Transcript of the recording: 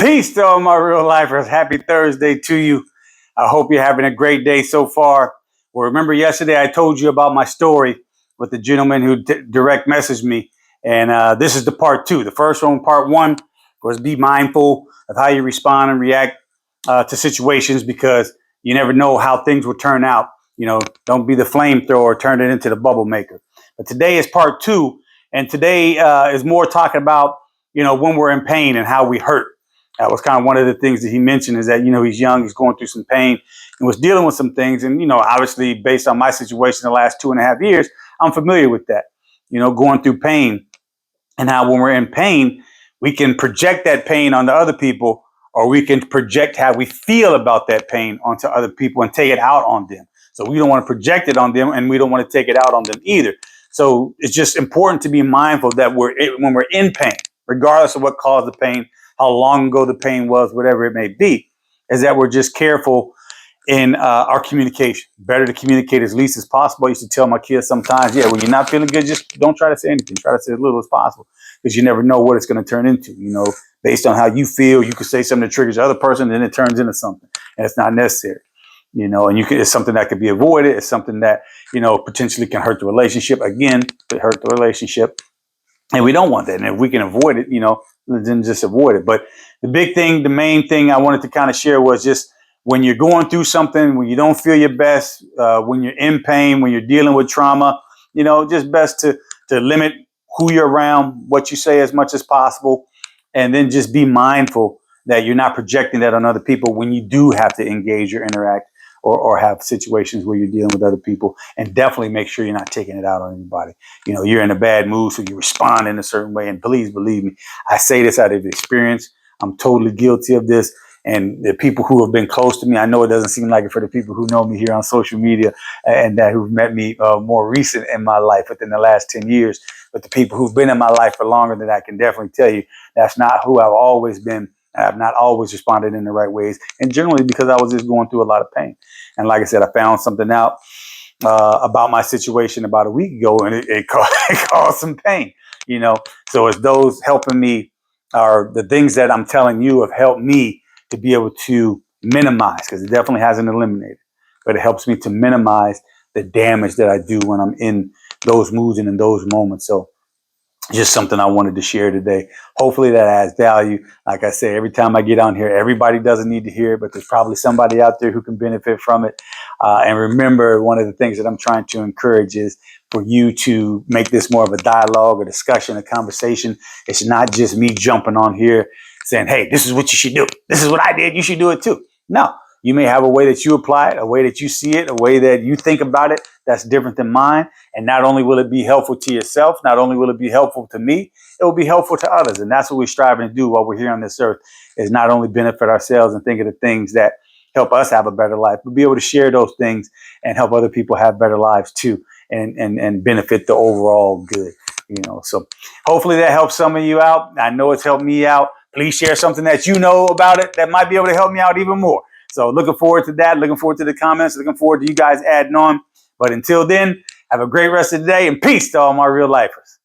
Peace to all my real lifers. Happy Thursday to you. I hope you're having a great day so far. Well, remember yesterday I told you about my story with the gentleman who direct messaged me. And this is the part two. The first one, part one, was be mindful of how you respond and react to situations, because you never know how things will turn out. Don't be the flamethrower, turn it into the bubble maker. But today is part two. And today is more talking about, when we're in pain and how we hurt. That was kind of one of the things that he mentioned, is that, he's young, he's going through some pain and was dealing with some things. And, obviously based on my situation the last 2.5 years, I'm familiar with that, going through pain, and how when we're in pain, we can project that pain onto other people, or we can project how we feel about that pain onto other people and take it out on them. So we don't want to project it on them, and we don't want to take it out on them either. So it's just important to be mindful that when we're in pain, regardless of what caused the pain, how long ago the pain was, whatever it may be, is that we're just careful in our communication. Better to communicate as least as possible. I used to tell my kids sometimes, when you're not feeling good, just don't try to say anything. Try to say as little as possible, because you never know what it's going to turn into. Based on how you feel, you could say something that triggers the other person, and then it turns into something, and it's not necessary. And it's something that could be avoided. It's something that, potentially can hurt the relationship. Again, to hurt the relationship. And we don't want that. And if we can avoid it, then just avoid it. But the big thing, the main thing I wanted to kind of share was just when you're going through something, when you don't feel your best, when you're in pain, when you're dealing with trauma, just best to limit who you're around, what you say as much as possible. And then just be mindful that you're not projecting that on other people when you do have to engage or interact or have situations where you're dealing with other people. And definitely make sure you're not taking it out on anybody. You're in a bad mood, so you respond in a certain way. And please believe me, I say this out of experience. I'm totally guilty of this. And the people who have been close to me, I know it doesn't seem like it for the people who know me here on social media and that who've met me more recent in my life within the last 10 years. But the people who've been in my life for longer than I can definitely tell you, that's not who I've always been. I've not always responded in the right ways, and generally because I was just going through a lot of pain. And like I said, I found something out about my situation about a week ago, and it caused some pain. So it's those helping me, or the things that I'm telling you have helped me to be able to minimize, because it definitely hasn't eliminated, but it helps me to minimize the damage that I do when I'm in those moods and in those moments. So just something I wanted to share today. Hopefully that adds value. Like I say, every time I get on here, everybody doesn't need to hear it, but there's probably somebody out there who can benefit from it. And remember, one of the things that I'm trying to encourage is for you to make this more of a dialogue, a discussion, a conversation. It's not just me jumping on here saying, hey, this is what you should do. This is what I did. You should do it too. No. You may have a way that you apply it, a way that you see it, a way that you think about it that's different than mine. And not only will it be helpful to yourself, not only will it be helpful to me, it will be helpful to others. And that's what we're striving to do while we're here on this earth, is not only benefit ourselves and think of the things that help us have a better life, but be able to share those things and help other people have better lives too, and benefit the overall good. So hopefully that helps some of you out. I know it's helped me out. Please share something that you know about it that might be able to help me out even more. So looking forward to that. Looking forward to the comments. Looking forward to you guys adding on. But until then, have a great rest of the day, and peace to all my real lifers.